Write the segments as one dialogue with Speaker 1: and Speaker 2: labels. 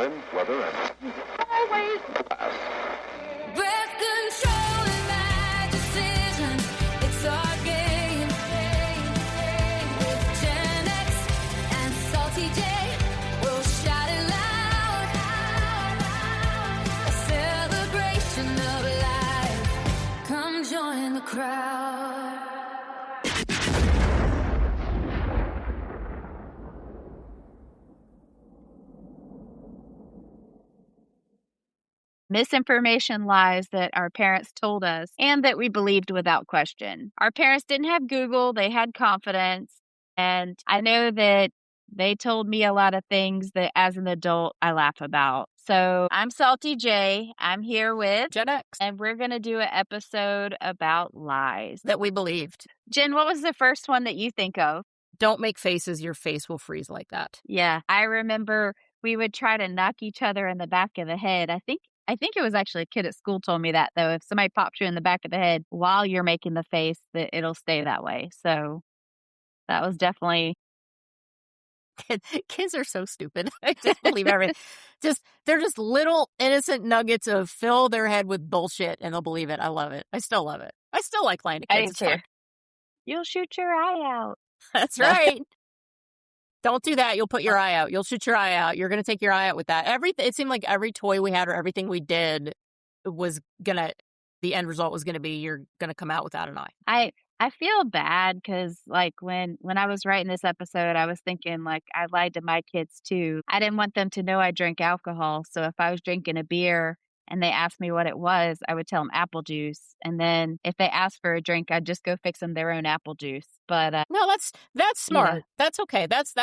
Speaker 1: time, weather, and always class.
Speaker 2: Breath controlling my decisions. It's our game. With Gen X and Salty J, we'll shout it loud. A celebration of life. Come join the crowd.
Speaker 3: Misinformation lies that our parents told us and that we believed without question. Our parents didn't have Google, they had confidence. And I know that they told me a lot of things that as an adult I laugh about. So I'm Salty J. I'm here with
Speaker 4: Gen X.
Speaker 3: And we're going to do an episode about lies
Speaker 4: that we believed.
Speaker 3: Jen, what was the first one that you think of?
Speaker 4: Don't make faces. Your face will freeze like that.
Speaker 3: Yeah, I remember we would try to knock each other in the back of the head. I think it was actually a kid at school told me that, though. If somebody pops you in the back of the head while you're making the face, that it'll stay that way. So that was definitely...
Speaker 4: Kids are so stupid. I just believe everything. They're just little innocent nuggets of fill their head with bullshit and they'll believe it. I love it. I still love it. I still like lying to kids. It's fun.
Speaker 3: You'll shoot your eye out.
Speaker 4: That's right. Don't do that. You'll put your eye out. You'll shoot your eye out. You're going to take your eye out with that. It seemed like every toy we had or everything we did the end result was going to be you're going to come out without an eye.
Speaker 3: I feel bad because, like, when I was writing this episode, I was thinking, like, I lied to my kids, too. I didn't want them to know I drank alcohol. So if I was drinking a beer and they asked me what it was, I would tell them apple juice. And then if they asked for a drink, I'd just go fix them their own apple juice. But
Speaker 4: no, that's smart. Yeah. That's okay. That's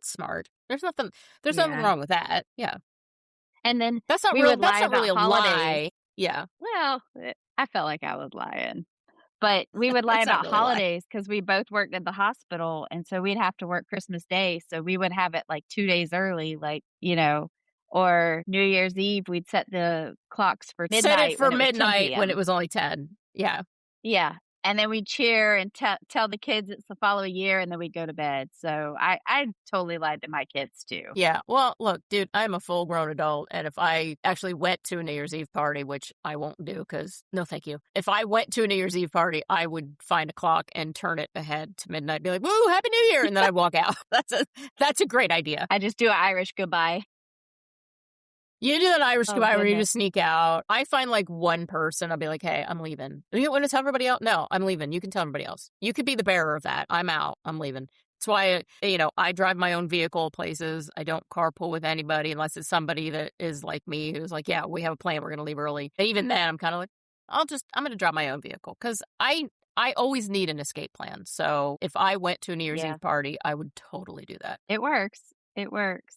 Speaker 4: smart. There's nothing wrong with that. Yeah.
Speaker 3: And then
Speaker 4: that's not really a lie. Yeah.
Speaker 3: Well, I felt like I was lying. But we would lie about holidays because we both worked at the hospital. And so we'd have to work Christmas Day. So we would have it like 2 days early, like, or New Year's Eve, we'd set the clocks for midnight.
Speaker 4: Set it for midnight when it was only 10. Yeah.
Speaker 3: Yeah. And then we'd cheer and tell the kids it's the following year, and then we'd go to bed. So I totally lied to my kids, too.
Speaker 4: Yeah. Well, look, dude, I'm a full-grown adult, and if I actually went to a New Year's Eve party, which I won't do because, no, thank you. If I went to a New Year's Eve party, I would find a clock and turn it ahead to midnight, be like, woo, Happy New Year, and then I'd walk out. That's a great idea.
Speaker 3: I just do an Irish goodbye.
Speaker 4: You do an Irish goodbye where you just sneak out. I find like one person, I'll be like, hey, I'm leaving. You want to tell everybody else? No, I'm leaving. You can tell everybody else. You could be the bearer of that. I'm out. I'm leaving. That's why, I drive my own vehicle places. I don't carpool with anybody unless it's somebody that is like me who's like, yeah, we have a plan. We're going to leave early. And even then, I'm kind of like, I'm going to drive my own vehicle because I always need an escape plan. So if I went to a New Year's Eve party, I would totally do that.
Speaker 3: It works. It works.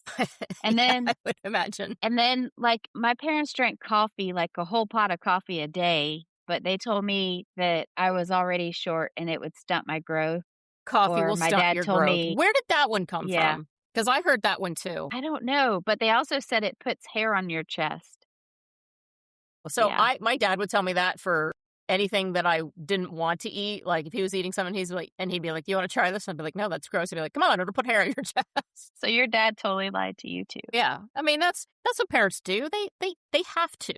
Speaker 3: And then
Speaker 4: I would imagine.
Speaker 3: And then, like, my parents drank coffee, like a whole pot of coffee a day, but they told me that I was already short and it would stunt my growth.
Speaker 4: Coffee will stunt your growth. Where did that one come from? Because I heard that one too.
Speaker 3: I don't know, but they also said it puts hair on your chest.
Speaker 4: So my dad would tell me that for anything that I didn't want to eat. Like if he was eating something, he'd be like, you want to try this? And I'd be like, no, that's gross. He'd be like, come on, it'll put hair on your chest.
Speaker 3: So your dad totally lied to you too.
Speaker 4: Yeah. I mean, that's what parents do. They have to.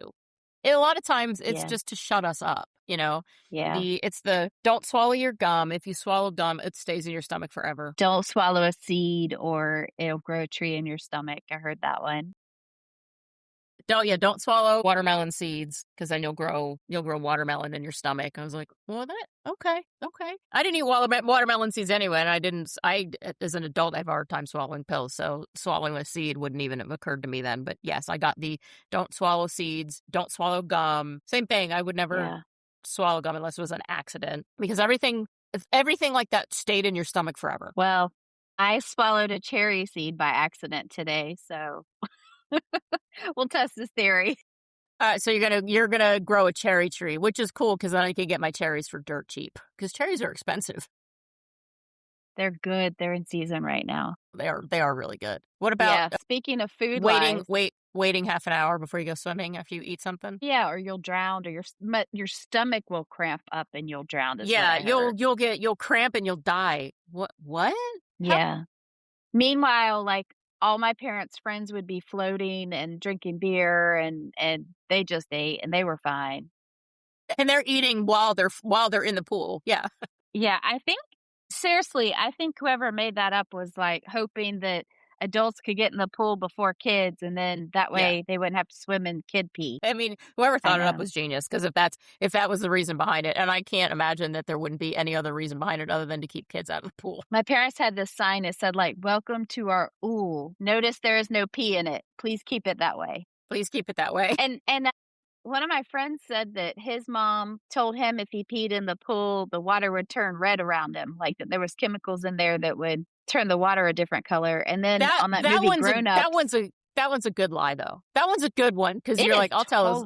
Speaker 4: A lot of times it's just to shut us up, Yeah. It's the don't swallow your gum. If you swallow gum, it stays in your stomach forever.
Speaker 3: Don't swallow a seed or it'll grow a tree in your stomach. I heard that one.
Speaker 4: Don't swallow watermelon seeds because then you'll grow watermelon in your stomach. I was like, well, okay. I didn't eat watermelon seeds anyway, and I as an adult, I have a hard time swallowing pills, so swallowing a seed wouldn't even have occurred to me then. But yes, I got the don't swallow seeds, don't swallow gum. Same thing. I would never swallow gum unless it was an accident because everything like that stayed in your stomach forever.
Speaker 3: Well, I swallowed a cherry seed by accident today, so... We'll test this theory.
Speaker 4: So you're gonna grow a cherry tree, which is cool because then I can get my cherries for dirt cheap because cherries are expensive.
Speaker 3: They're good. They're in season right now.
Speaker 4: They are really good. What about
Speaker 3: speaking of food?
Speaker 4: Waiting half an hour before you go swimming after you eat something?
Speaker 3: Yeah, or you'll drown, or your stomach will cramp up and you'll drown.
Speaker 4: You'll cramp and you'll die. What?
Speaker 3: Yeah. Meanwhile, like all my parents' friends would be floating and drinking beer, and they just ate, and they were fine.
Speaker 4: And they're eating while they're in the pool. Yeah.
Speaker 3: Yeah, I think seriously, I think whoever made that up was, like, hoping that adults could get in the pool before kids, and then that
Speaker 4: Yeah.
Speaker 3: way they wouldn't have to swim in kid pee.
Speaker 4: I mean, whoever
Speaker 3: I
Speaker 4: thought it up
Speaker 3: know.
Speaker 4: was genius, because if that was the reason behind it, and I can't imagine that there wouldn't be any other reason behind it other than to keep kids out of the pool.
Speaker 3: My parents had this sign that said, like, "Welcome to our ool. Notice there is no pee in it. Please keep it that way."
Speaker 4: Please keep it that way.
Speaker 3: And one of my friends said that his mom told him if he peed in the pool, the water would turn red around him, like, that there was chemicals in there that would turn the water a different color, and then on that movie Grown Ups
Speaker 4: that one's a good lie, though. That one's a good one, because you're like, I'll tell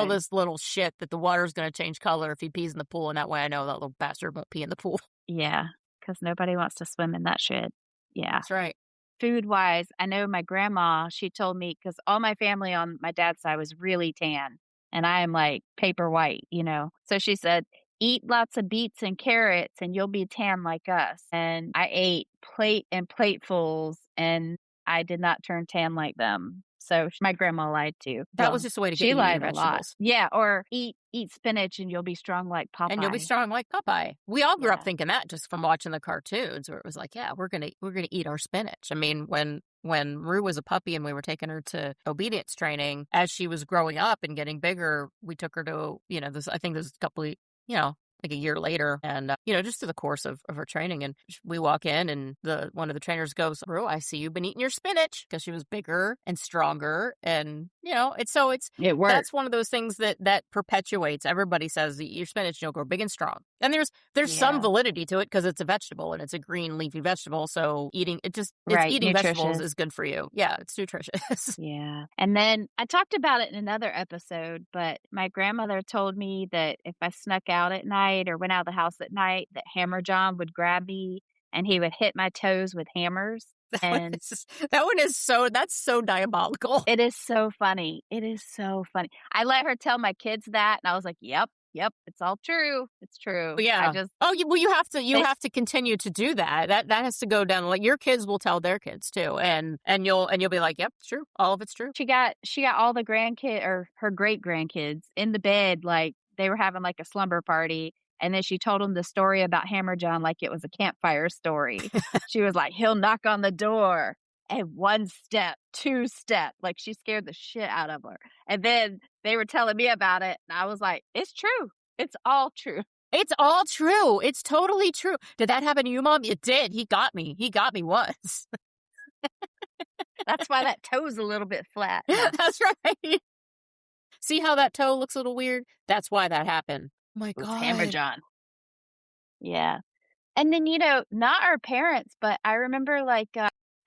Speaker 4: this little shit that the water's gonna change color if he pees in the pool, and that way I know that little bastard won't pee in the pool.
Speaker 3: Yeah, because nobody wants to swim in that shit. Yeah.
Speaker 4: That's right.
Speaker 3: Food-wise, I know my grandma, she told me because all my family on my dad's side was really tan, and I am, like, paper white, you know? So she said, "Eat lots of beets and carrots, and you'll be tan like us." And I ate plate and platefuls, and I did not turn tan like them. So my grandma lied too.
Speaker 4: That was just a way to get
Speaker 3: She
Speaker 4: you to eat
Speaker 3: lied a lot.
Speaker 4: vegetables.
Speaker 3: Yeah, or eat spinach, and you'll be strong like Popeye.
Speaker 4: And you'll be strong like Popeye. We all grew up
Speaker 3: Yeah.
Speaker 4: thinking that just from watching the cartoons, where it was like, yeah, we're gonna eat our spinach. I mean, when Rue was a puppy and we were taking her to obedience training, as she was growing up and getting bigger, we took her to, I think there's a couple of, like a year later, and just through the course of her training, and we walk in, and one of the trainers goes, "Rue, I see you've been eating your spinach," because she was bigger and stronger, and
Speaker 3: It worked.
Speaker 4: that's one of those things that perpetuates. Everybody says that eat your spinach and you'll grow big and strong, and there's some
Speaker 3: Yeah.
Speaker 4: validity to it because it's a vegetable and it's a green leafy vegetable, so eating
Speaker 3: Right,
Speaker 4: eating vegetables
Speaker 3: nutritious.
Speaker 4: is good for you. Yeah, it's nutritious.
Speaker 3: Yeah. And then I talked about it in another episode, but my grandmother told me that if I snuck out at night or went out of the house at night, that Hammer John would grab me and he would hit my toes with hammers. And
Speaker 4: That's so diabolical.
Speaker 3: it is so funny. It is so funny. I let her tell my kids that, and I was like, yep, it's all true. It's true.
Speaker 4: Yeah. You have to continue to do that. That has to go down. Like, your kids will tell their kids too, and you'll be like, yep, it's true. All of it's true.
Speaker 3: She got all the grandkid or her great grandkids in the bed, like they were having like a slumber party. And then she told them the story about Hammer John like it was a campfire story. She was like, he'll knock on the door and 1 step, 2 step. Like, she scared the shit out of her. And then they were telling me about it. And I was like, it's true. It's all true.
Speaker 4: It's all true. It's totally true. Did that happen to you, Mom? It did. He got me. He got me once.
Speaker 3: That's why that toe's a little bit flat. Huh?
Speaker 4: That's right. See how that toe looks a little weird? That's why that happened. Oh my
Speaker 3: It was
Speaker 4: God.
Speaker 3: Hammer John. Yeah. And then, not our parents, but I remember like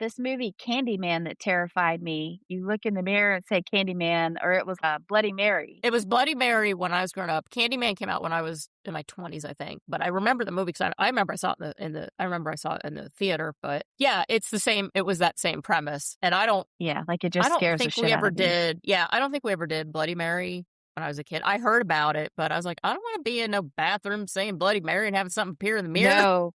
Speaker 3: this movie Candyman that terrified me. You look in the mirror and say Candyman, or it was Bloody Mary.
Speaker 4: It was Bloody Mary when I was growing up. Candyman came out when I was in my 20s, I think. But I remember the movie because I remember I saw it in the theater. But yeah, it's the same. It was that same premise, and
Speaker 3: Yeah, like it just scares the shit out of you.
Speaker 4: Yeah, I don't think we ever did Bloody Mary when I was a kid. I heard about it, but I was like, I don't want to be in no bathroom saying Bloody Mary and having something appear in the mirror.
Speaker 3: No.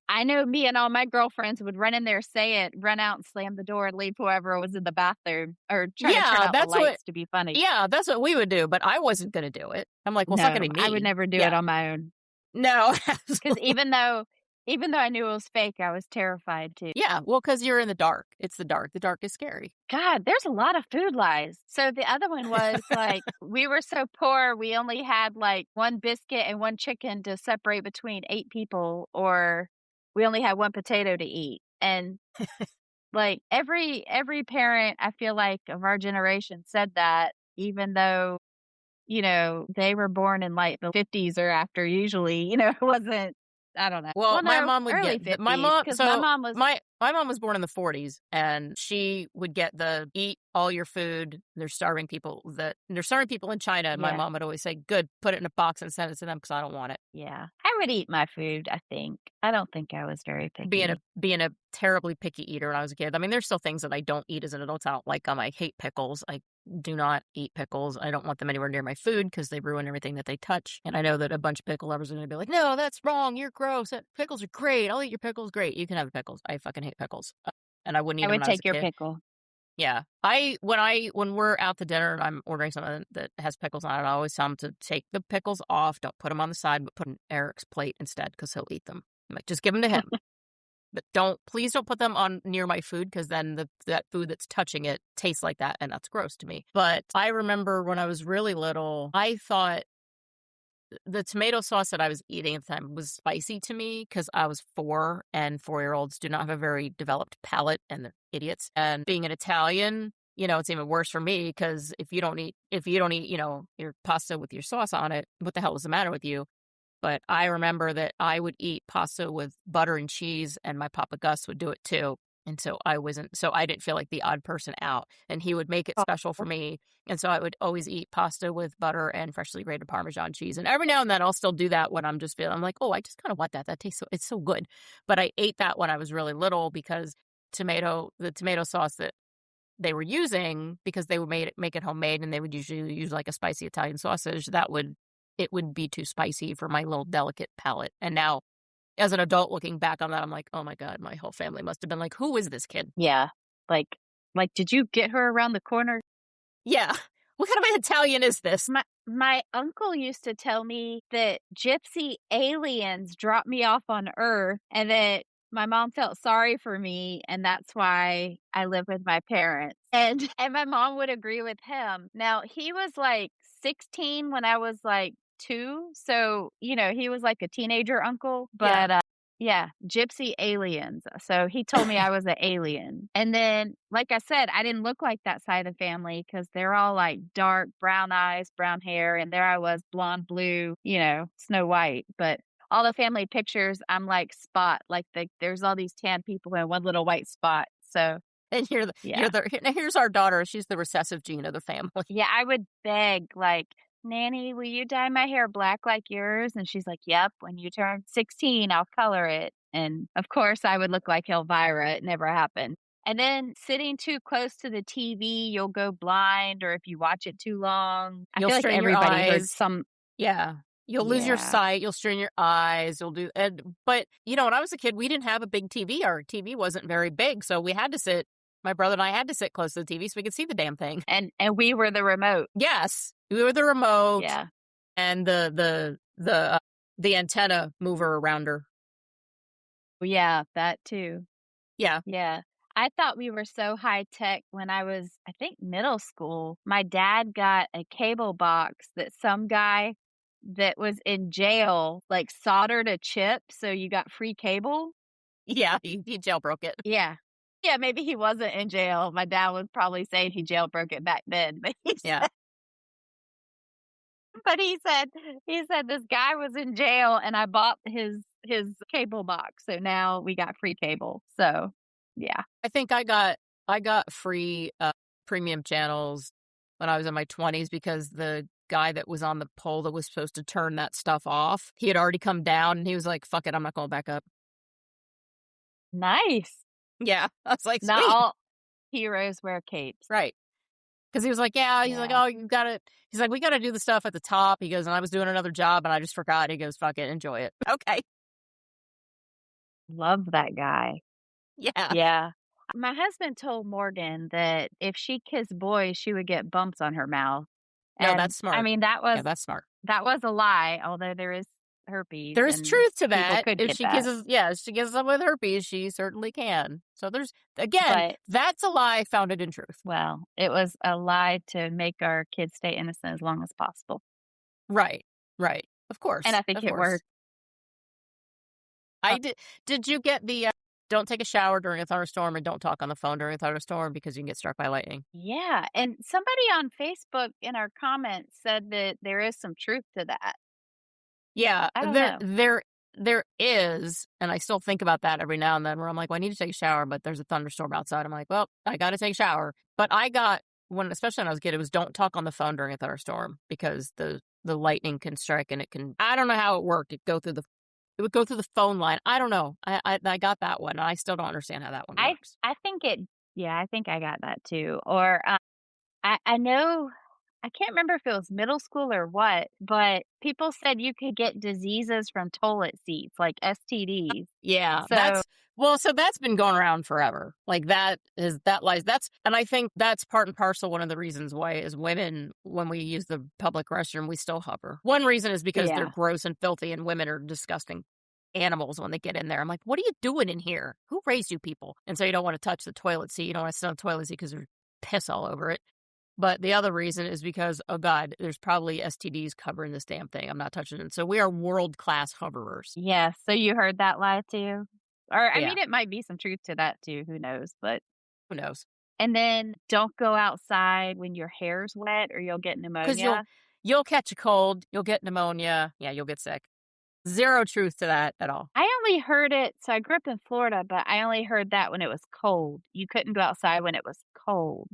Speaker 3: I know me and all my girlfriends would run in there, say it, run out and slam the door and leave whoever was in the bathroom or try to turn out the lights to be funny.
Speaker 4: Yeah, that's what we would do, but I wasn't going to do it. I'm like, well, it's not going to be me.
Speaker 3: I would never do it on my own.
Speaker 4: No.
Speaker 3: Because even though I knew it was fake, I was terrified too.
Speaker 4: Yeah, well, because you're in the dark. It's the dark. The dark is scary.
Speaker 3: God, there's a lot of food lies. So the other one was like, we were so poor, we only had like 1 biscuit and 1 chicken to separate between 8 people, or we only had 1 potato to eat. And like every parent, I feel like, of our generation said that, even though, they were born in like the 50s or after, usually, it wasn't, I don't know.
Speaker 4: Well, my
Speaker 3: no,
Speaker 4: mom would
Speaker 3: early
Speaker 4: get
Speaker 3: 50s,
Speaker 4: my mom.
Speaker 3: because
Speaker 4: So
Speaker 3: my mom was
Speaker 4: born in the 40s, and she would get the eat all your food. There's starving people in China, and my
Speaker 3: Yeah.
Speaker 4: mom would always say, "Good, put it in a box and send it to them because I don't want it."
Speaker 3: Yeah, I would eat my food, I think. I don't think I was very picky.
Speaker 4: Being a terribly picky eater when I was a kid. I mean, there's still things that I don't eat as an adult. I don't like them. I hate pickles. I do not eat pickles. I don't want them anywhere near my food because they ruin everything that they touch. And I know that a bunch of pickle lovers are going to be like, "No, that's wrong. You're gross. Pickles are great. I'll eat your pickles. Great. You can have the pickles." I fucking hate pickles. and I wouldn't eat
Speaker 3: I
Speaker 4: them
Speaker 3: would
Speaker 4: when I was
Speaker 3: take
Speaker 4: a
Speaker 3: your
Speaker 4: kid.
Speaker 3: pickle.
Speaker 4: Yeah. When we're out to dinner and I'm ordering something that has pickles on it, I always tell him to take the pickles off, don't put them on the side, but put on Eric's plate instead because he'll eat them. I'm like, just give them to him. But please don't put them on near my food because then that food that's touching it tastes like that, and that's gross to me. But I remember when I was really little, I thought the tomato sauce that I was eating at the time was spicy to me because I was 4, and 4-year-olds do not have a very developed palate, and they're idiots. And being an Italian, it's even worse for me because if you don't eat, your pasta with your sauce on it, what the hell is the matter with you? But I remember that I would eat pasta with butter and cheese, and my Papa Gus would do it too. And so I didn't feel like the odd person out. And he would make it special for me. And so I would always eat pasta with butter and freshly grated Parmesan cheese. And every now and then I'll still do that when I'm like, oh, I just kind of want that. That tastes it's so good. But I ate that when I was really little because the tomato sauce that they were using, because they would make it homemade, and they would usually use like a spicy Italian sausage, it would be too spicy for my little delicate palate. And now, as an adult looking back on that, I'm like, oh my God, my whole family must have been like, who is this kid?
Speaker 3: Yeah. Like, did you get her around the corner?
Speaker 4: Yeah. What kind of Italian is this?
Speaker 3: My uncle used to tell me that gypsy aliens dropped me off on Earth, and that my mom felt sorry for me, and that's why I live with my parents. And my mom would agree with him. Now, he was like 16 when I was like 2, so, he was like a teenager uncle, but yeah, gypsy aliens. So he told me I was an alien. And then, like I said, I didn't look like that side of the family because they're all like dark brown eyes, brown hair. And there I was, blonde, blue, Snow White. But all the family pictures, I'm like Spot. Like there's all these tan people and one little white spot. So.
Speaker 4: And here's our daughter. She's the recessive gene of the family.
Speaker 3: Yeah, I would beg, like, Nanny, will you dye my hair black like yours? And she's like, yep, when you turn 16, I'll color it. And of course, I would look like Elvira. It never happened. And then sitting too close to the TV, you'll go blind, or if you watch it too long. I
Speaker 4: You'll
Speaker 3: feel like
Speaker 4: strain your
Speaker 3: everybody heard
Speaker 4: eyes.
Speaker 3: some.
Speaker 4: Yeah. You'll lose your sight. You'll strain your eyes. But, when I was a kid, we didn't have a big TV. Our TV wasn't very big. So we had to sit. My brother and I had to sit close to the TV so we could see the damn thing.
Speaker 3: And we were the remote.
Speaker 4: Yes. We were the remote.
Speaker 3: Yeah.
Speaker 4: And the antenna mover around her.
Speaker 3: Yeah, that too.
Speaker 4: Yeah.
Speaker 3: Yeah. I thought we were so high tech when I was, I think, middle school. My dad got a cable box that some guy that was in jail like soldered a chip, so you got free cable.
Speaker 4: Yeah, he jailbroke it.
Speaker 3: Yeah. Yeah, maybe he wasn't in jail. My dad would probably say he jailbroke it back then. But he said this guy was in jail, and I bought his cable box. So now we got free cable. So yeah.
Speaker 4: I think I got free premium channels when I was in my 20s because the guy that was on the pole that was supposed to turn that stuff off, he had already come down, and he was like, fuck it, I'm not going back up.
Speaker 3: Nice.
Speaker 4: Yeah. I was like,
Speaker 3: not
Speaker 4: sweet.
Speaker 3: all heroes wear capes.
Speaker 4: Right. Because he was like, like, oh, you got to, he's like, we got to do the stuff at the top. He goes, and I was doing another job and I just forgot. He goes, fuck it, enjoy it. Okay.
Speaker 3: Love that guy.
Speaker 4: Yeah.
Speaker 3: Yeah. My husband told Morgan that if she kissed boys, she would get bumps on her mouth.
Speaker 4: No, that's smart.
Speaker 3: I mean,
Speaker 4: that's smart.
Speaker 3: That was a lie, although there is herpes.
Speaker 4: There is truth to that.
Speaker 3: If she
Speaker 4: kisses someone with herpes, she certainly can. So there's, again, that's a lie founded in truth.
Speaker 3: Well, it was a lie to make our kids stay innocent as long as possible.
Speaker 4: Right. Of course.
Speaker 3: And I think it worked.
Speaker 4: Did you get the don't take a shower during a thunderstorm and don't talk on the phone during a thunderstorm because you can get struck by lightning?
Speaker 3: Yeah. And somebody on Facebook in our comments said that there is some truth to that.
Speaker 4: Yeah,
Speaker 3: I don't know.
Speaker 4: There is, and I still think about that every now and then where I'm like, well, I need to take a shower, but there's a thunderstorm outside. I'm like, well, I got to take a shower. But especially when I was a kid, it was don't talk on the phone during a thunderstorm because the lightning can strike and I don't know how it worked. It would go through the phone line. I don't know. I got that one. I still don't understand how that one works.
Speaker 3: I think I got that too. Or I know I can't remember if it was middle school or what, but people said you could get diseases from toilet seats, like STDs.
Speaker 4: Yeah,
Speaker 3: So
Speaker 4: so that's been going around forever. Like and I think that's part and parcel one of the reasons why as women, when we use the public restroom, we still hover. One reason is because they're
Speaker 3: yeah.
Speaker 4: gross and filthy and women are disgusting animals when they get in there. I'm like, what are you doing in here? Who raised you people? And so you don't want to touch the toilet seat. You don't want to sit on the toilet seat because there's piss all over it. But the other reason is because, oh God, there's probably STDs covering this damn thing. I'm not touching it. So we are world-class hoverers.
Speaker 3: Yeah, so you heard that lie too? Or, I
Speaker 4: Yeah.
Speaker 3: mean, it might be some truth to that too, who knows, but
Speaker 4: Who knows?
Speaker 3: and then don't go outside when your hair's wet or you'll get
Speaker 4: Because
Speaker 3: pneumonia.
Speaker 4: you'll catch a cold, you'll get pneumonia. Yeah, you'll get sick. Zero truth to that at all.
Speaker 3: I only heard it so I grew up in Florida, but I only heard that when it was cold. You couldn't go outside when it was cold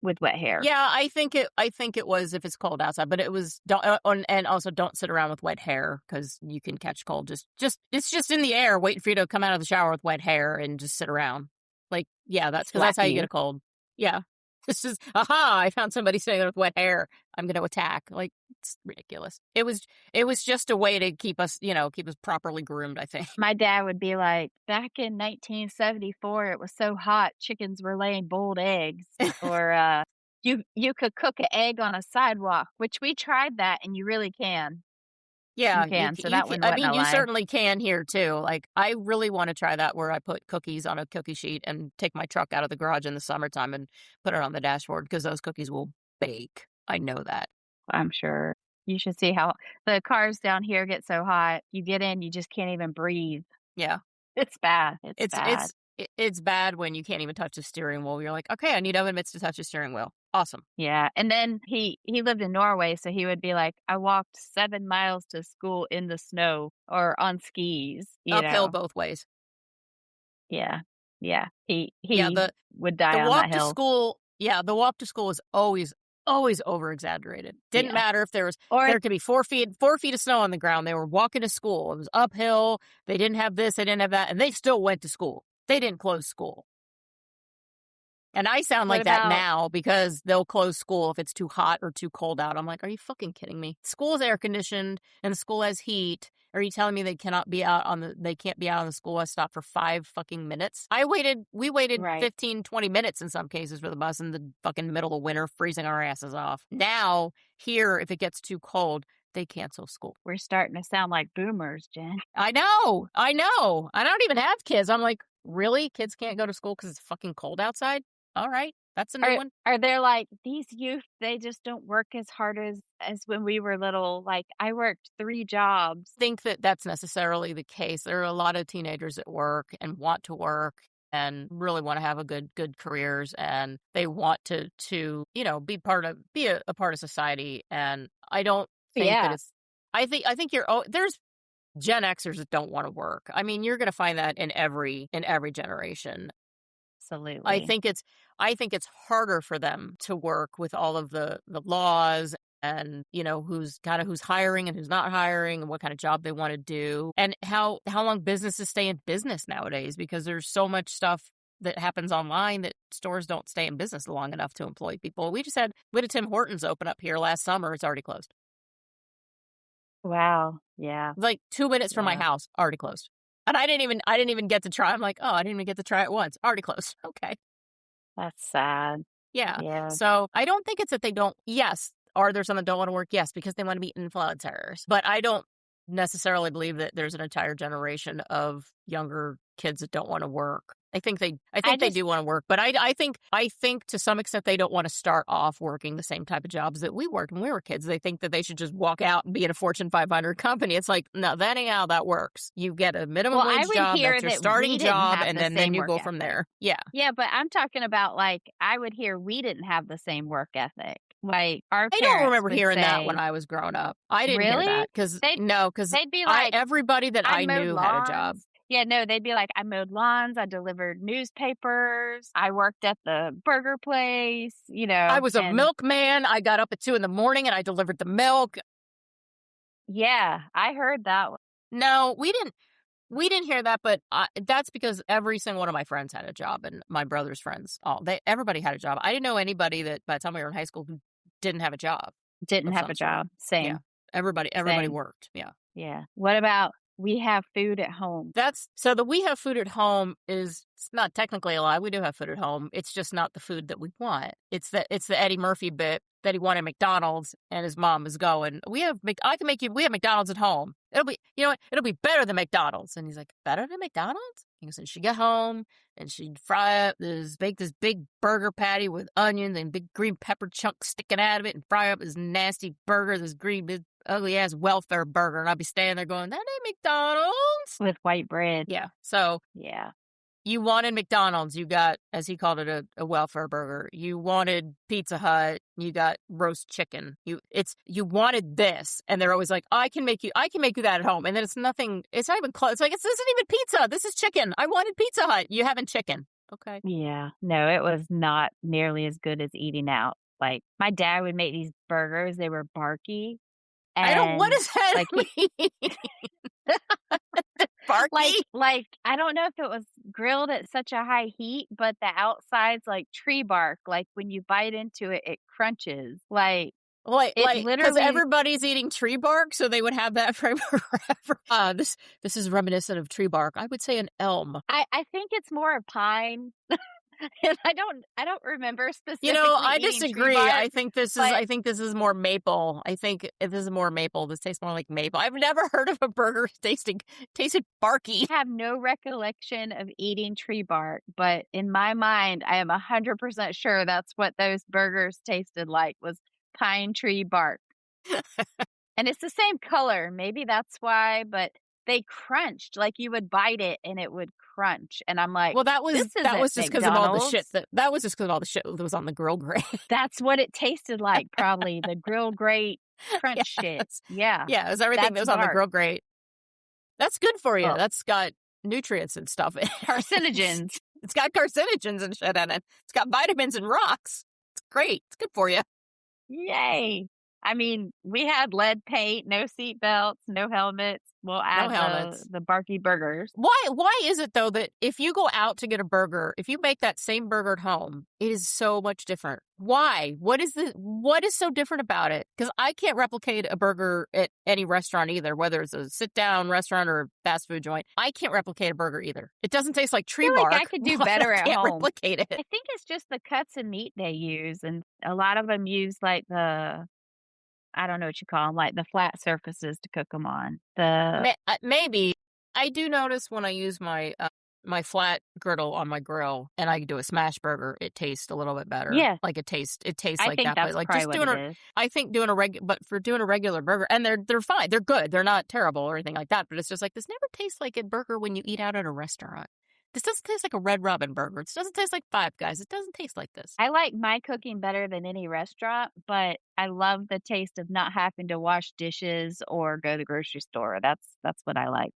Speaker 3: with wet hair.
Speaker 4: Yeah, I think it was if it's cold outside, but it was and also don't sit around with wet hair because you can catch cold. Just it's just in the air, waiting for you to come out of the shower with wet hair and just sit around. Like, yeah, that's because that's how you get a cold. Yeah, it's just I found somebody sitting there with wet hair. I'm going to attack. Like, it's ridiculous. It was just a way to keep us properly groomed, I think.
Speaker 3: My dad would be like, back in 1974, it was so hot, chickens were laying boiled eggs. Or you could cook an egg on a sidewalk, which we tried that, and you really can.
Speaker 4: Yeah,
Speaker 3: You can, so
Speaker 4: you
Speaker 3: that
Speaker 4: can,
Speaker 3: one
Speaker 4: I
Speaker 3: wasn't
Speaker 4: mean,
Speaker 3: a
Speaker 4: you
Speaker 3: lie.
Speaker 4: certainly can here too. Like, I really want to try that where I put cookies on a cookie sheet and take my truck out of the garage in the summertime and put it on the dashboard because those cookies will bake. I know that.
Speaker 3: I'm sure. You should see how the cars down here get so hot. You get in, you just can't even breathe.
Speaker 4: Yeah.
Speaker 3: It's bad. It's bad.
Speaker 4: It's bad when you can't even touch the steering wheel. You're like, okay, I need oven mitts to touch the steering wheel. Awesome.
Speaker 3: Yeah, and then he lived in Norway, so he would be like, "I walked 7 miles to school in the snow or on skis,"
Speaker 4: Uphill both ways.
Speaker 3: Yeah. Yeah. He
Speaker 4: Yeah,
Speaker 3: would
Speaker 4: the
Speaker 3: die on
Speaker 4: walk
Speaker 3: that
Speaker 4: to
Speaker 3: hill.
Speaker 4: school. Yeah, the walk to school is always over exaggerated. Didn't
Speaker 3: Yeah.
Speaker 4: matter if there
Speaker 3: Or
Speaker 4: could be 4 feet of snow on the ground. They were walking to school. It was uphill. They didn't have this. They didn't have that, and they still went to school. They didn't close school. And I sound
Speaker 3: what
Speaker 4: like that
Speaker 3: about
Speaker 4: now because they'll close school if it's too hot or too cold out. I'm like, are you fucking kidding me? School is air conditioned and the school has heat. Are you telling me they can't be out on the school bus stop for 5 fucking minutes? We waited
Speaker 3: Right.
Speaker 4: 15, 20 minutes in some cases for the bus in the fucking middle of winter, freezing our asses off. Now, here, if it gets too cold, they cancel school.
Speaker 3: We're starting to sound like boomers, Jen.
Speaker 4: I know. I don't even have kids. I'm like, really? Kids can't go to school because it's fucking cold outside? All right. That's a new one.
Speaker 3: Are there like these youth, they just don't work as hard as when we were little. Like I worked 3 jobs.
Speaker 4: Think that that's necessarily the case. There are a lot of teenagers that work and want to work and really want to have a good careers, and they want to be a part of society. And I don't think that
Speaker 3: Yeah.
Speaker 4: it's. I think there's Gen Xers that don't want to work. I mean, you're going to find that in every generation.
Speaker 3: Absolutely.
Speaker 4: I think it's harder for them to work with all of the laws and who's hiring and who's not hiring and what kind of job they want to do and how long businesses stay in business nowadays because there's so much stuff that happens online that stores don't stay in business long enough to employ people. We had a Tim Hortons open up here last summer. It's already closed.
Speaker 3: Wow. Yeah.
Speaker 4: Like 2 minutes from my
Speaker 3: Yeah.
Speaker 4: house, already closed. And I didn't even get to try. I'm like, oh, I didn't even get to try it once. Already closed. Okay.
Speaker 3: That's sad.
Speaker 4: Yeah.
Speaker 3: Yeah.
Speaker 4: So I don't think it's that they don't. Yes. Are there some that don't want to work? Yes, because they want to be influencers. But I don't necessarily believe that there's an entire generation of younger kids that don't want to work. I think they do want to work, but I think to some extent they don't want to start off working the same type of jobs that we worked when we were kids. They think that they should just walk out and be in a Fortune 500 company. It's like, no, that ain't how that works. You get a minimum wage job, that's your starting job, and then you go from there. Yeah.
Speaker 3: Yeah, but I'm talking about like I would hear we didn't have the same work ethic. Like our
Speaker 4: I don't remember hearing that when I was growing up. I didn't hear that because
Speaker 3: they'd be like
Speaker 4: everybody that I knew had a job.
Speaker 3: Yeah, no, they'd be like, I mowed lawns, I delivered newspapers, I worked at the burger place,
Speaker 4: I was a milkman. I got up at 2 a.m. and I delivered the milk.
Speaker 3: Yeah, I heard that one.
Speaker 4: No, we didn't. We didn't hear that, but that's because every single one of my friends had a job, and my brother's friends, everybody had a job. I didn't know anybody that by the time we were in high school who didn't have a job.
Speaker 3: Didn't
Speaker 4: of
Speaker 3: have
Speaker 4: some
Speaker 3: a
Speaker 4: sort.
Speaker 3: job. Same.
Speaker 4: Yeah, everybody
Speaker 3: Same.
Speaker 4: worked. Yeah.
Speaker 3: Yeah. What about we have food at home?
Speaker 4: So the we have food at home it's not technically a lie. We do have food at home. It's just not the food that we want. It's the Eddie Murphy bit that he wanted McDonald's, and his mom is going, we have McDonald's at home. It'll be better than McDonald's. And he's like, better than McDonald's? He goes, and she'd get home and she'd bake this big burger patty with onions and big green pepper chunks sticking out of it, and fry up this nasty burger, this ugly ass welfare burger. And I'd be standing there going, that ain't McDonald's.
Speaker 3: With white bread.
Speaker 4: Yeah. So
Speaker 3: yeah.
Speaker 4: You wanted McDonald's, you got, as he called it, a welfare burger. You wanted Pizza Hut, you got roast chicken. You wanted this, and they're always like, I can make you that at home. And then it's not even close. It's like, this isn't even pizza. This is chicken. I wanted Pizza Hut. You having chicken. Okay.
Speaker 3: Yeah. No, it was not nearly as good as eating out. Like, my dad would make these burgers. They were barky.
Speaker 4: What does that mean? Barky?
Speaker 3: Like, I don't know if it was grilled at such a high heat, but the outside's like tree bark. Like, when you bite into it, it crunches.
Speaker 4: Because everybody's eating tree bark, so they would have that forever. This is reminiscent of tree bark. I would say an elm.
Speaker 3: I think it's more a pine. And I don't remember specifically.
Speaker 4: I disagree. I think this is more maple. I think if this is more maple, this tastes more like maple. I've never heard of a burger tasted barky.
Speaker 3: I have no recollection of eating tree bark, but in my mind, I am 100% sure that's what those burgers tasted like, was pine tree bark. And it's the same color. Maybe that's why, but they crunched. Like, you would bite it and it would crunch. And I'm like,
Speaker 4: well, that was just because of all the shit that was on the grill grate.
Speaker 3: That's what it tasted like, probably. The grill grate crunch shit. Yeah.
Speaker 4: Yeah, it was everything that was on the grill grate. That's good for you.
Speaker 3: Oh.
Speaker 4: That's got nutrients and stuff in it.
Speaker 3: Carcinogens.
Speaker 4: It's got carcinogens and shit in it. It's got vitamins and rocks. It's great. It's good for you.
Speaker 3: Yay. I mean, we had lead paint, no seat belts, no helmets. We'll add the barky burgers.
Speaker 4: Why is it, though, that if you go out to get a burger, if you make that same burger at home, it is so much different? Why? What is so different about it? Because I can't replicate a burger at any restaurant either, whether it's a sit-down restaurant or a fast food joint. I can't replicate a burger either. It doesn't taste like tree bark.
Speaker 3: I could do better at home.
Speaker 4: I can't replicate it.
Speaker 3: I think it's just the cuts of meat they use, and a lot of them use like I don't know what you call them, like the flat surfaces to cook them on.
Speaker 4: Maybe. I do notice when I use my flat griddle on my grill and I do a smash burger, it tastes a little bit better.
Speaker 3: Yeah.
Speaker 4: Like it tastes
Speaker 3: I
Speaker 4: like
Speaker 3: think
Speaker 4: that.
Speaker 3: that's
Speaker 4: But like
Speaker 3: probably
Speaker 4: just
Speaker 3: what
Speaker 4: doing
Speaker 3: it is.
Speaker 4: I think but for doing a regular burger, and they're fine. They're good. They're not terrible or anything like that. But it's just like, this never tastes like a burger when you eat out at a restaurant. This doesn't taste like a Red Robin burger. It doesn't taste like Five Guys. It doesn't taste like this.
Speaker 3: I like my cooking better than any restaurant, but I love the taste of not having to wash dishes or go to the grocery store. That's what I like.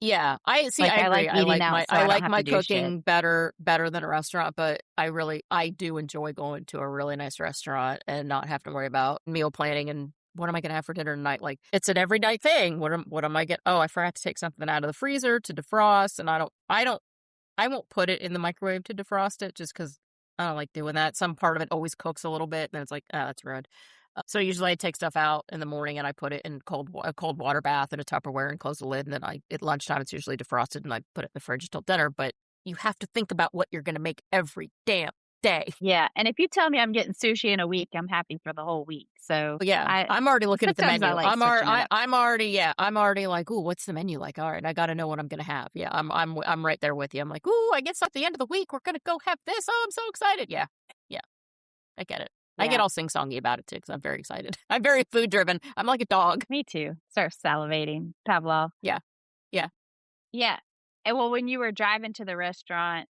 Speaker 4: Yeah, I see.
Speaker 3: Like,
Speaker 4: I agree.
Speaker 3: like eating out, so I don't
Speaker 4: like
Speaker 3: have
Speaker 4: my
Speaker 3: to do
Speaker 4: cooking
Speaker 3: shit.
Speaker 4: better than a restaurant, but I do enjoy going to a really nice restaurant and not have to worry about meal planning and what am I going to have for dinner tonight? Like, it's an everyday thing. What am I get? Oh, I forgot to take something out of the freezer to defrost, and I won't put it in the microwave to defrost it just because I don't like doing that. Some part of it always cooks a little bit, and it's like, that's rude. So usually I take stuff out in the morning and I put it in a cold water bath in a Tupperware and close the lid. And then at lunchtime, it's usually defrosted and I put it in the fridge till dinner. But you have to think about what you're going to make every damn day.
Speaker 3: Yeah, and if you tell me I'm getting sushi in a week, I'm happy for the whole week. So
Speaker 4: yeah, I'm already looking at the menu. I'm already like, ooh, what's the menu like? All right, I got to know what I'm gonna have. Yeah, I'm right there with you. I'm like, ooh, I guess at the end of the week we're gonna go have this. Oh, I'm so excited. Yeah, I get it. Yeah. I get all sing-songy about it too because I'm very excited. I'm very food driven. I'm like a dog.
Speaker 3: Me too. Start salivating. Pavlov.
Speaker 4: Yeah.
Speaker 3: And well, when you were driving to the restaurant,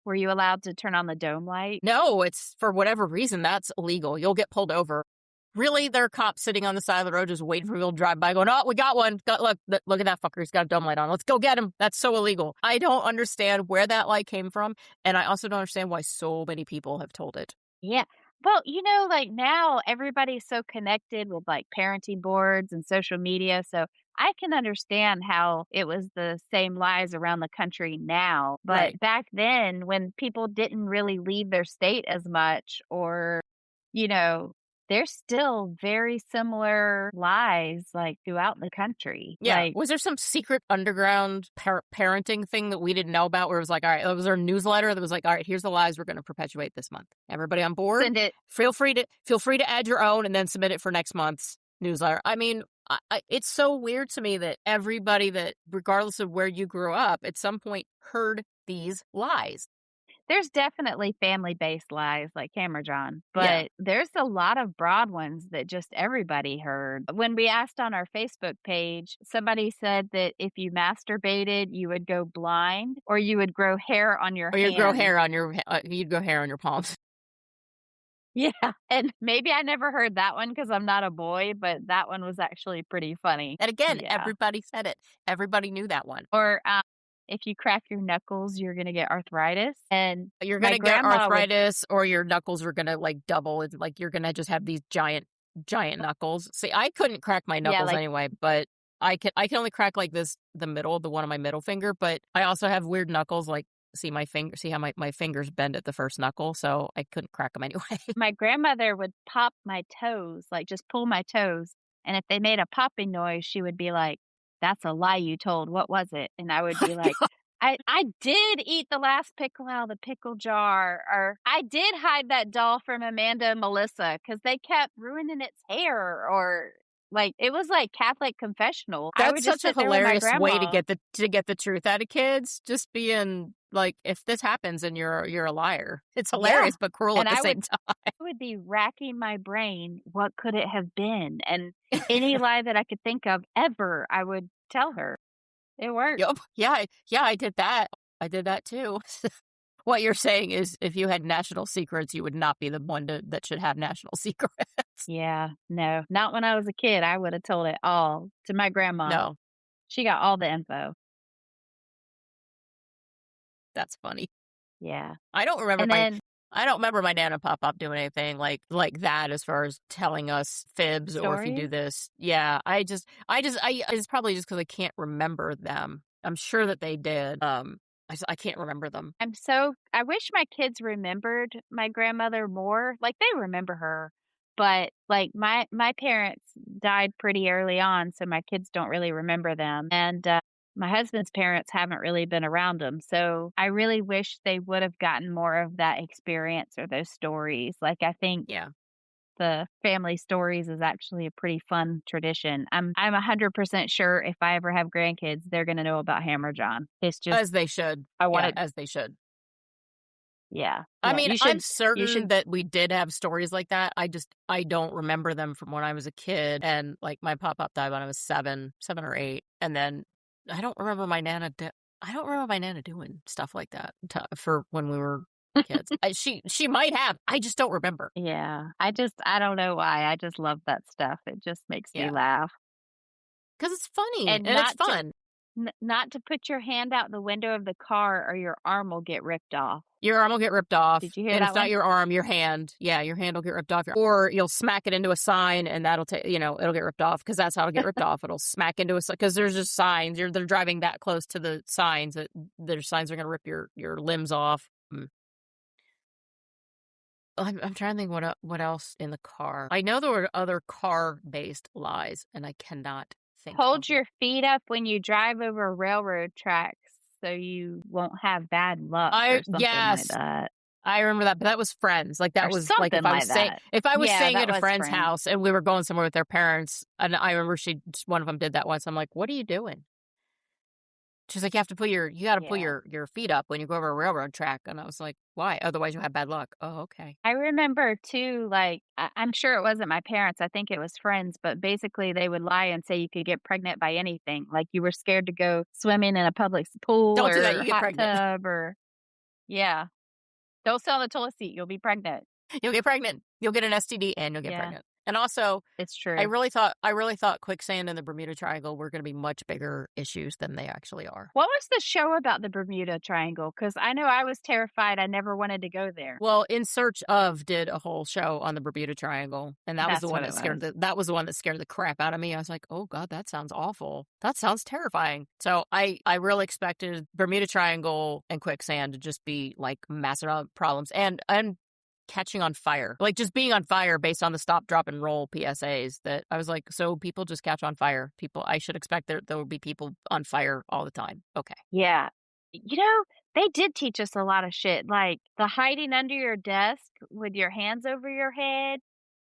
Speaker 3: were you allowed to turn on the dome light?
Speaker 4: No, it's for whatever reason, that's illegal. You'll get pulled over. Really, there are cops sitting on the side of the road just waiting for people to drive by going, oh, we got one. Look at that fucker. He's got a dome light on. Let's go get him. That's so illegal. I don't understand where that light came from. And I also don't understand why so many people have told it.
Speaker 3: Yeah. Well, like now everybody's so connected with like parenting boards and social media. So I can understand how it was the same lies around the country now, but
Speaker 4: Right.
Speaker 3: back then when people didn't really leave their state as much or, you know, there's still very similar lies, like, throughout the country.
Speaker 4: Yeah.
Speaker 3: Like,
Speaker 4: Was there some secret underground parenting thing that we didn't know about where it was like, all right, it was our newsletter that was like, all right, here's the lies we're going to perpetuate this month. Everybody on board?
Speaker 3: send it
Speaker 4: Feel free to add your own and then submit it for next month's newsletter. I mean, it's so weird to me that everybody that, regardless of where you grew up, at some point heard these lies.
Speaker 3: There's definitely family-based lies like Hammer John,
Speaker 4: Yeah.
Speaker 3: but there's a lot of broad ones that just everybody heard. When we asked on our Facebook page, somebody said that if you masturbated, you would go blind or you would grow hair on your
Speaker 4: Or you'd grow
Speaker 3: hands.
Speaker 4: hair on your palms.
Speaker 3: Yeah, and maybe I never heard that one because I'm not a boy, but that one was actually pretty funny.
Speaker 4: And again,
Speaker 3: Yeah.
Speaker 4: everybody said it. Everybody knew that one.
Speaker 3: Or if you crack your knuckles, you're gonna get arthritis. And
Speaker 4: You're
Speaker 3: my
Speaker 4: going to get
Speaker 3: grandma would
Speaker 4: arthritis or your knuckles are going to like double. It's like you're going to just have these giant knuckles. See, I couldn't crack my knuckles
Speaker 3: like
Speaker 4: anyway, but I can only crack like this, the one of my middle finger, but I also have weird knuckles, like see how my fingers bend at the first knuckle, so I couldn't crack them anyway.
Speaker 3: my grandmother would pop my toes, like just pull my toes, and if they made a popping noise, she would be like, "That's a lie you told. What was it?" And I would be like, I did eat the last pickle out of the pickle jar, or I did hide that doll from Amanda and Melissa because they kept ruining its hair, or like it was like Catholic confessional. I would
Speaker 4: That's
Speaker 3: just
Speaker 4: such a
Speaker 3: sit there with my
Speaker 4: hilarious way to
Speaker 3: grandma.
Speaker 4: get the truth out of kids. Just being like, if this happens and you're a liar. It's hilarious but cruel
Speaker 3: And
Speaker 4: at the
Speaker 3: I
Speaker 4: same time.
Speaker 3: I would be racking my brain, what could it have been? And any lie that I could think of ever, I would tell her. It worked.
Speaker 4: Yup. Yeah, I did that. I did that too. What you're saying is if you had national secrets, you would not be the one that should have national secrets.
Speaker 3: Yeah, no, not when I was a kid. I would have told it all to my grandma.
Speaker 4: No,
Speaker 3: She got all the info.
Speaker 4: that's funny.
Speaker 3: Yeah.
Speaker 4: I don't remember
Speaker 3: And then
Speaker 4: my Nana Pop-Pop doing anything like that as far as telling us fibs or if you do
Speaker 3: stories?
Speaker 4: this. Yeah, it's probably just because I can't remember them. I'm sure that they did. I can't remember them.
Speaker 3: I wish my kids remembered my grandmother more. Like they remember her, but like my parents died pretty early on, so my kids don't really remember them. And my husband's parents haven't really been around them. So I really wish they would have gotten more of that experience or those stories. Like I think
Speaker 4: Yeah,
Speaker 3: the family stories is actually a pretty fun tradition. I'm 100% sure if I ever have grandkids, they're going to know about Hammer John. It's just
Speaker 4: as they should.
Speaker 3: I want
Speaker 4: Yeah,
Speaker 3: to
Speaker 4: as they should.
Speaker 3: yeah.
Speaker 4: I
Speaker 3: Yeah,
Speaker 4: mean,
Speaker 3: you
Speaker 4: I'm
Speaker 3: should
Speaker 4: certain that we did have stories like that. I don't remember them from when I was a kid. And like my pop-up died when I was 7 or 8. And then I don't remember my Nana doing stuff like that for when we were kids. She might have. I just don't remember.
Speaker 3: Yeah. I don't know why. I just love that stuff. It just makes me
Speaker 4: Yeah.
Speaker 3: laugh.
Speaker 4: Because it's funny
Speaker 3: And
Speaker 4: and it's
Speaker 3: not to
Speaker 4: fun.
Speaker 3: not to put your hand out the window of the car or your arm will get ripped off.
Speaker 4: Your arm will get ripped off.
Speaker 3: Did you hear
Speaker 4: And
Speaker 3: that
Speaker 4: it's not
Speaker 3: one?
Speaker 4: your arm, your hand. Yeah, your hand will get ripped off. Or you'll smack it into a sign and that'll it'll get ripped off because that's how it'll get ripped off. It'll smack into because there's just signs. They're driving that close to the signs that their signs are going to rip your limbs off. I'm trying to think what else in the car. I know there were other car-based lies, and I cannot think.
Speaker 3: Hold
Speaker 4: of
Speaker 3: your feet up when you drive over railroad tracks so you won't have bad luck or something like that.
Speaker 4: I remember that, but that was friends. Like that
Speaker 3: Or
Speaker 4: was like
Speaker 3: something
Speaker 4: if I
Speaker 3: like
Speaker 4: was saying
Speaker 3: that.
Speaker 4: if I was
Speaker 3: Yeah,
Speaker 4: staying
Speaker 3: that
Speaker 4: at a
Speaker 3: was
Speaker 4: friend's
Speaker 3: friends.
Speaker 4: house and we were going somewhere with their parents, and I remember one of them did that once. I'm like, "What are you doing?" She's like, "You got to put
Speaker 3: Yeah.
Speaker 4: your feet up when you go over a railroad track." And I was like, "Why? Otherwise you'll have bad luck." Oh, okay.
Speaker 3: I remember too, like, I'm sure it wasn't my parents. I think it was friends, but basically they would lie and say you could get pregnant by anything. Like you were scared to go swimming in a public pool
Speaker 4: Don't do that,
Speaker 3: or
Speaker 4: you get
Speaker 3: hot
Speaker 4: pregnant.
Speaker 3: tub or, yeah. Don't sit on the toilet seat. You'll be pregnant.
Speaker 4: You'll get pregnant. You'll get an STD and you'll get
Speaker 3: Yeah.
Speaker 4: pregnant. And also,
Speaker 3: It's true.
Speaker 4: I really thought quicksand and the Bermuda Triangle were going to be much bigger issues than they actually are.
Speaker 3: What was the show about the Bermuda Triangle? Because I know I was terrified. I never wanted to go there.
Speaker 4: Well, In Search Of did a whole show on the Bermuda Triangle, and that was
Speaker 3: That's
Speaker 4: the one
Speaker 3: what
Speaker 4: that
Speaker 3: it
Speaker 4: scared
Speaker 3: was.
Speaker 4: that was the one that scared the crap out of me. I was like, "Oh God, that sounds awful. That sounds terrifying." So I really expected Bermuda Triangle and quicksand to just be like massive problems and catching on fire, like just being on fire based on the stop, drop, and roll PSAs. That I was like, so people just catch on fire. People, I should expect there will be people on fire all the time. Okay.
Speaker 3: Yeah. You know, they did teach us a lot of shit, like the hiding under your desk with your hands over your head.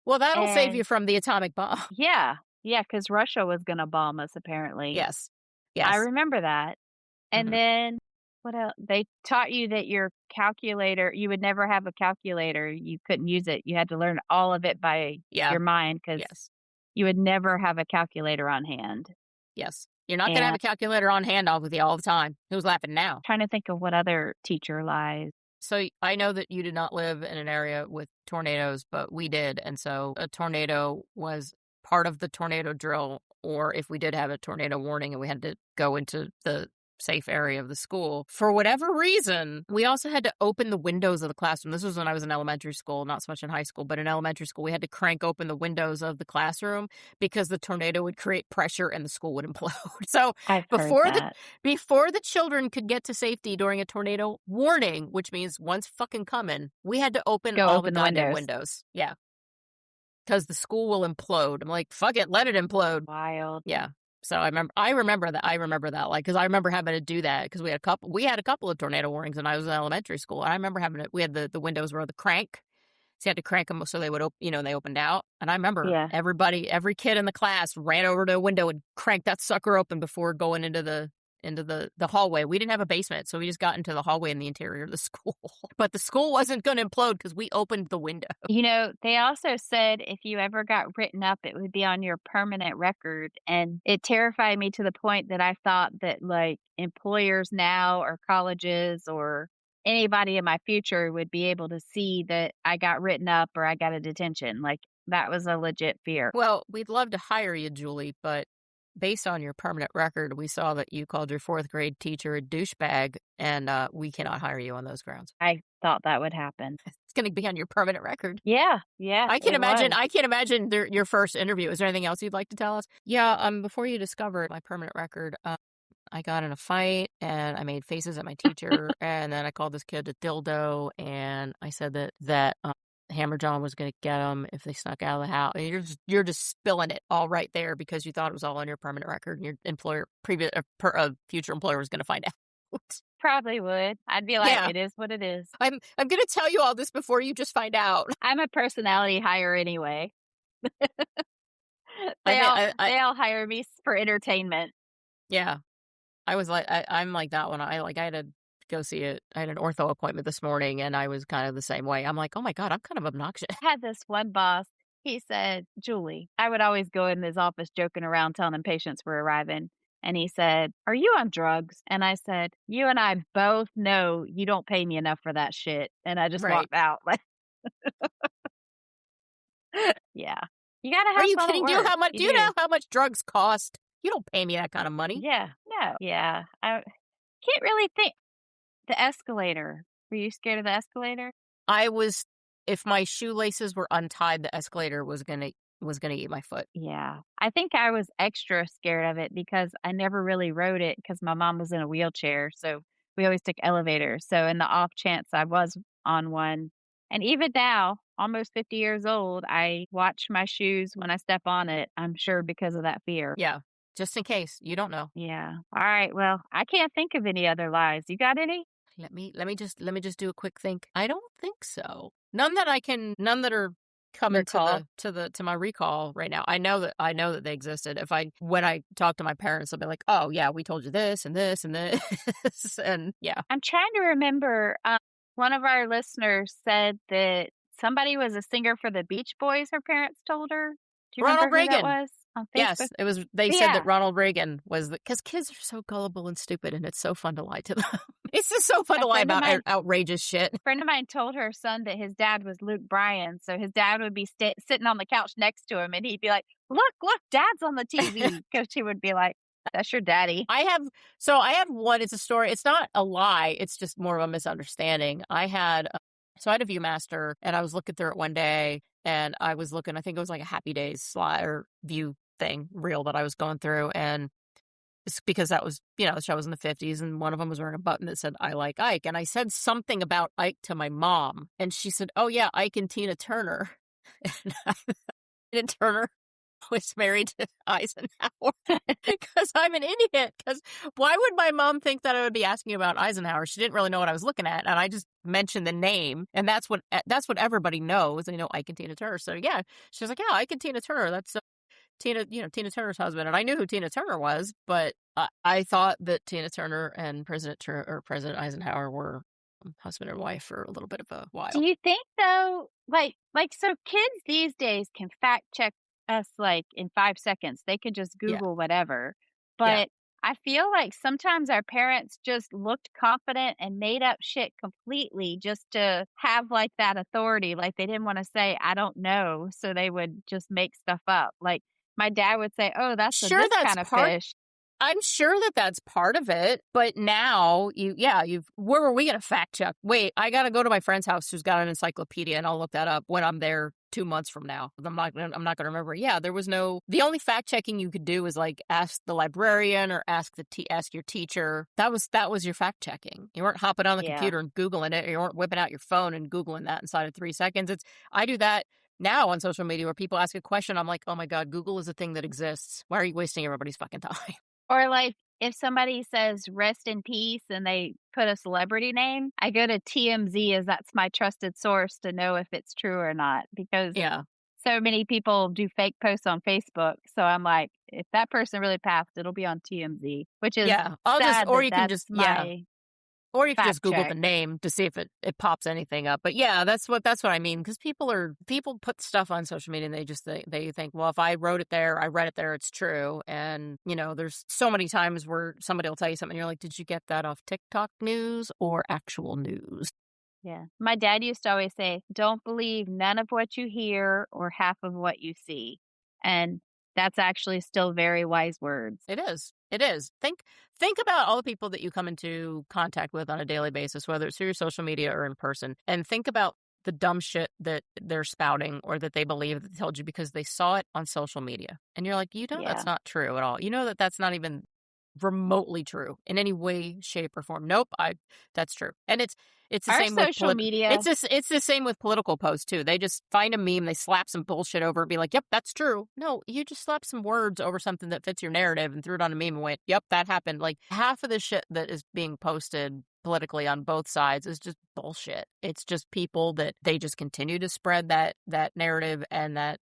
Speaker 4: Well, that'll save you
Speaker 3: And
Speaker 4: from the atomic bomb.
Speaker 3: yeah, because Russia was gonna bomb us apparently.
Speaker 4: Yes.
Speaker 3: I
Speaker 4: Yes.
Speaker 3: remember that. And
Speaker 4: Mhm.
Speaker 3: then what else? They taught you that your calculator you would never have a calculator, you couldn't use it, you had to learn all of it by
Speaker 4: Yeah.
Speaker 3: your mind because
Speaker 4: Yes.
Speaker 3: you would never have a calculator on hand.
Speaker 4: Yes. You're not going to have
Speaker 3: And
Speaker 4: a calculator on hand all with you all the time. Who's laughing now?
Speaker 3: trying to think of what other teacher lies.
Speaker 4: So I know that you did not live in an area with tornadoes, but we did. And so a tornado was part of the tornado drill, or if we did have a tornado warning and we had to go into the safe area of the school, for whatever reason, we also had to open the windows of the classroom. This was when I was in elementary school, not so much in high school, but in elementary school, we had to crank open the windows of the classroom because the tornado would create pressure and the school would implode. So
Speaker 3: I've
Speaker 4: before
Speaker 3: heard
Speaker 4: the
Speaker 3: that.
Speaker 4: before the children could get to safety during a tornado warning, which means one's fucking coming, we had to open
Speaker 3: Go
Speaker 4: all
Speaker 3: open
Speaker 4: the
Speaker 3: the
Speaker 4: goddamn
Speaker 3: windows.
Speaker 4: windows. Yeah. Because the school will implode. I'm like, fuck it, let it implode.
Speaker 3: Wild.
Speaker 4: Yeah. So I remember that, like, because I remember having to do that because we had a couple of tornado warnings when I was in elementary school. And I remember we had the windows were the crank. So you had to crank them so they would they opened out. And I remember
Speaker 3: Yeah.
Speaker 4: every kid in the class ran over to a window and cranked that sucker open before going into the hallway. We didn't have a basement, so we just got into the hallway in the interior of the school. But the school wasn't going to implode because we opened the window.
Speaker 3: You know, they also said if you ever got written up, it would be on your permanent record. And it terrified me to the point that I thought that like employers now or colleges or anybody in my future would be able to see that I got written up or I got a detention. Like that was a legit fear.
Speaker 4: Well, we'd love to hire you, Julie, but based on your permanent record, we saw that you called your 4th grade teacher a douchebag, and we cannot hire you on those grounds.
Speaker 3: I thought that would happen.
Speaker 4: It's going to be on your permanent record.
Speaker 3: Yeah.
Speaker 4: I can imagine.
Speaker 3: was.
Speaker 4: I can imagine your first interview. Is there anything else you'd like to tell us? Yeah. Before you discovered my permanent record, I got in a fight and I made faces at my teacher, and then I called this kid a dildo, and I said that Hammer John was going to get them if they snuck out of the house. And you're just spilling it all right there because you thought it was all on your permanent record, and your future employer was going to find out.
Speaker 3: Probably would. I'd be like,
Speaker 4: Yeah.
Speaker 3: It is what it is.
Speaker 4: I'm going to tell you all this before you just find out.
Speaker 3: I'm a personality hire anyway.
Speaker 4: I mean,
Speaker 3: they all hire me for entertainment.
Speaker 4: Yeah, I was like, I'm like that one. I had to go see it. I had an ortho appointment this morning, and I was kind of the same way. I'm like, oh my God, I'm kind of obnoxious.
Speaker 3: I had this one boss. He said, Julie, I would always go in his office joking around telling him patients were arriving. And he said, are you on drugs? And I said, you and I both know you don't pay me enough for that shit. And I just
Speaker 4: Right.
Speaker 3: walked out. Like, yeah. You gotta have
Speaker 4: Are you
Speaker 3: fun at
Speaker 4: kidding? Do you
Speaker 3: work.
Speaker 4: know how much? Do you know how much drugs cost? You don't pay me that kind of money.
Speaker 3: Yeah. No. Yeah. I can't really think. The escalator. Were you scared of the escalator?
Speaker 4: I was. If my shoelaces were untied, the escalator was gonna eat my foot.
Speaker 3: Yeah. I think I was extra scared of it because I never really rode it because my mom was in a wheelchair. So we always took elevators. So in the off chance I was on one, and even now, almost 50 years old, I watch my shoes when I step on it, I'm sure because of that fear.
Speaker 4: Yeah, just in case you don't know.
Speaker 3: Yeah. All right. Well, I can't think of any other lies. You got any?
Speaker 4: Let me just do a quick think. I don't think so. None that are coming
Speaker 3: Recall.
Speaker 4: to my recall right now. I know that they existed. When I talk to my parents, they'll be like, "Oh yeah, we told you this and this and this," and yeah.
Speaker 3: I'm trying to remember. One of our listeners said that somebody was a singer for the Beach Boys. Her parents told her. Do you
Speaker 4: Ronald
Speaker 3: remember who
Speaker 4: Reagan.
Speaker 3: that was? on Facebook?
Speaker 4: Yes, it was. They said
Speaker 3: Yeah.
Speaker 4: that Ronald Reagan was because kids are so gullible and stupid, and it's so fun to lie to them. It's just so fun
Speaker 3: A
Speaker 4: to lie
Speaker 3: friend of
Speaker 4: about
Speaker 3: mine
Speaker 4: outrageous shit.
Speaker 3: A friend of mine told her son that his dad was Luke Bryan, so his dad would be sitting on the couch next to him, and he'd be like, look, dad's on the TV," 'cause she would be like, "That's your daddy."
Speaker 4: I have one. It's a story. It's not a lie. It's just more of a misunderstanding. I had a ViewMaster, and I was looking through it one day, and I was looking. I think it was like a Happy Days slide or view thing reel that I was going through, and it's because that was, the show was in the 50s, and one of them was wearing a button that said, "I like Ike." And I said something about Ike to my mom, and she said, "Oh, yeah, Ike and Tina Turner." And Tina Turner was married to Eisenhower because I'm an idiot. Because why would my mom think that I would be asking about Eisenhower? She didn't really know what I was looking at, and I just mentioned the name, and that's what everybody knows. And Ike and Tina Turner. So yeah, she was like, "Yeah, Ike and Tina Turner. That's Tina Turner's husband." And I knew who Tina Turner was, but I thought that Tina Turner and President Eisenhower were husband and wife for a little bit of a while.
Speaker 3: Do you think though, so kids these days can fact check us like in 5 seconds. They could just
Speaker 4: Yeah.
Speaker 3: Google whatever.
Speaker 4: Yeah.
Speaker 3: But I feel like sometimes our parents just looked confident and made up shit completely just to have like that authority. Like they didn't want to say, "I don't know." So they would just make stuff up. Like my dad would say, "Oh, that's
Speaker 4: Sure,
Speaker 3: this
Speaker 4: that's
Speaker 3: kind of
Speaker 4: part.
Speaker 3: fish."
Speaker 4: I'm sure that that's part of it, but now where were we going to fact check? Wait, I got to go to my friend's house who's got an encyclopedia, and I'll look that up when I'm there 2 months from now. I'm not going to remember. Yeah, the only fact checking you could do is like ask the librarian or ask your teacher. That was your fact checking. You weren't hopping on the computer and Googling it. Or you weren't whipping out your phone and Googling that inside of 3 seconds. I do that now on social media where people ask a question. I'm like, oh my God, Google is a thing that exists. Why are you wasting everybody's fucking time?
Speaker 3: Or like if somebody says rest in peace and they put a celebrity name, I go to TMZ as that's my trusted source to know if it's true or not because
Speaker 4: Yeah.
Speaker 3: so many people do fake posts on Facebook. So I'm like, if that person really passed, it'll be on TMZ, which is sad
Speaker 4: or
Speaker 3: that
Speaker 4: you can
Speaker 3: that's
Speaker 4: just
Speaker 3: my
Speaker 4: or you can just
Speaker 3: fact
Speaker 4: Google
Speaker 3: check.
Speaker 4: the name to see if it pops anything up. But yeah, that's what I mean. Because people put stuff on social media and they think, well, if I wrote it there, I read it there, it's true. And there's so many times where somebody will tell you something, and you're like, did you get that off TikTok news or actual news?
Speaker 3: Yeah. My dad used to always say, "Don't believe none of what you hear or half of what you see." And that's actually still very wise words.
Speaker 4: It is. It is. Think about all the people that you come into contact with on a daily basis, whether it's through your social media or in person, and think about the dumb shit that they're spouting or that they believe that they told you because they saw it on social media. And you're like, that's not true at all. That's not even remotely true in any way, shape, or form. Nope, that's true. And it's the
Speaker 3: Our
Speaker 4: same with
Speaker 3: social media.
Speaker 4: It's the same with political posts too. They just find a meme, they slap some bullshit over, and be like, "Yep, that's true." No, you just slap some words over something that fits your narrative and threw it on a meme and went, "Yep, that happened." Like half of the shit that is being posted politically on both sides is just bullshit. It's just people that they just continue to spread that narrative and that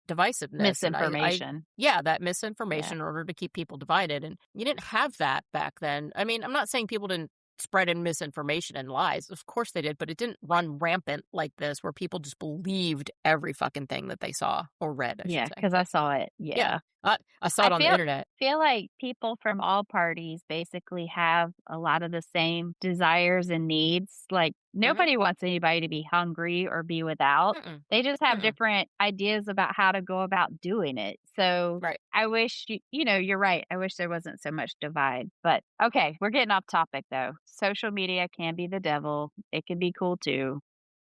Speaker 4: divisiveness,
Speaker 3: Misinformation.
Speaker 4: that misinformation in order to keep people divided. And you didn't have that back then. I mean, I'm not saying people didn't spread in misinformation and lies. Of course they did, but it didn't run rampant like this where people just believed every fucking thing that they saw or read, I should say.
Speaker 3: Because I saw it. Yeah.
Speaker 4: I saw it on the internet.
Speaker 3: I feel like people from all parties basically have a lot of the same desires and needs. Like nobody wants anybody to be hungry or be without. They just have different ideas about how to go about doing it. So
Speaker 4: Right.
Speaker 3: I wish, you're right. I wish there wasn't so much divide. But okay, we're getting off topic though. Social media can be the devil. It can be cool too.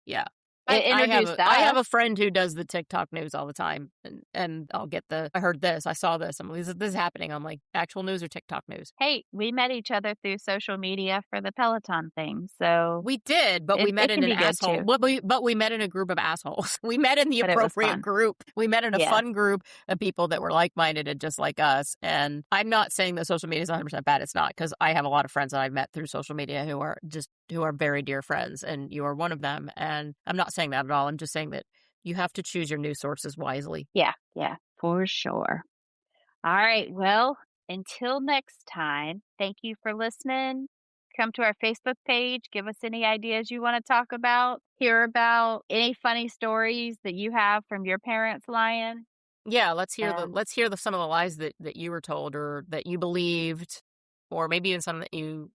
Speaker 4: Yeah.
Speaker 3: I
Speaker 4: have a friend who does the TikTok news all the time, and I'll get I heard this, I saw this, I'm like, this is happening. I'm like, actual news or TikTok news?
Speaker 3: Hey, we met each other through social media for the Peloton thing, so
Speaker 4: we did, but we met in an asshole. But we met in a group of assholes. We met in the appropriate group. We met in a fun group of people that were like-minded and just like us. And I'm not saying that social media is 100% bad. It's not, because I have a lot of friends that I've met through social media who are very dear friends, and you are one of them. And I'm not saying that at all. I'm just saying that you have to choose your news sources wisely.
Speaker 3: Yeah, for sure. All right. Well, until next time, thank you for listening. Come to our Facebook page. Give us any ideas you want to talk about, hear about any funny stories that you have from your parents lying.
Speaker 4: Yeah, let's hear some of the lies that you were told or that you believed, or maybe even some that you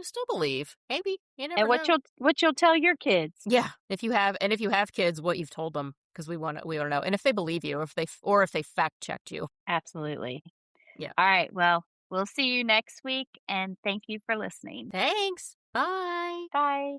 Speaker 4: still believe. Maybe you never
Speaker 3: And
Speaker 4: know.
Speaker 3: what you'll tell your kids.
Speaker 4: Yeah, if you have kids, what you've told them, because we want to know, and if they believe you, if they fact checked you.
Speaker 3: Absolutely.
Speaker 4: Yeah.
Speaker 3: All right. Well, we'll see you next week, and thank you for listening.
Speaker 4: Thanks. Bye.
Speaker 3: Bye.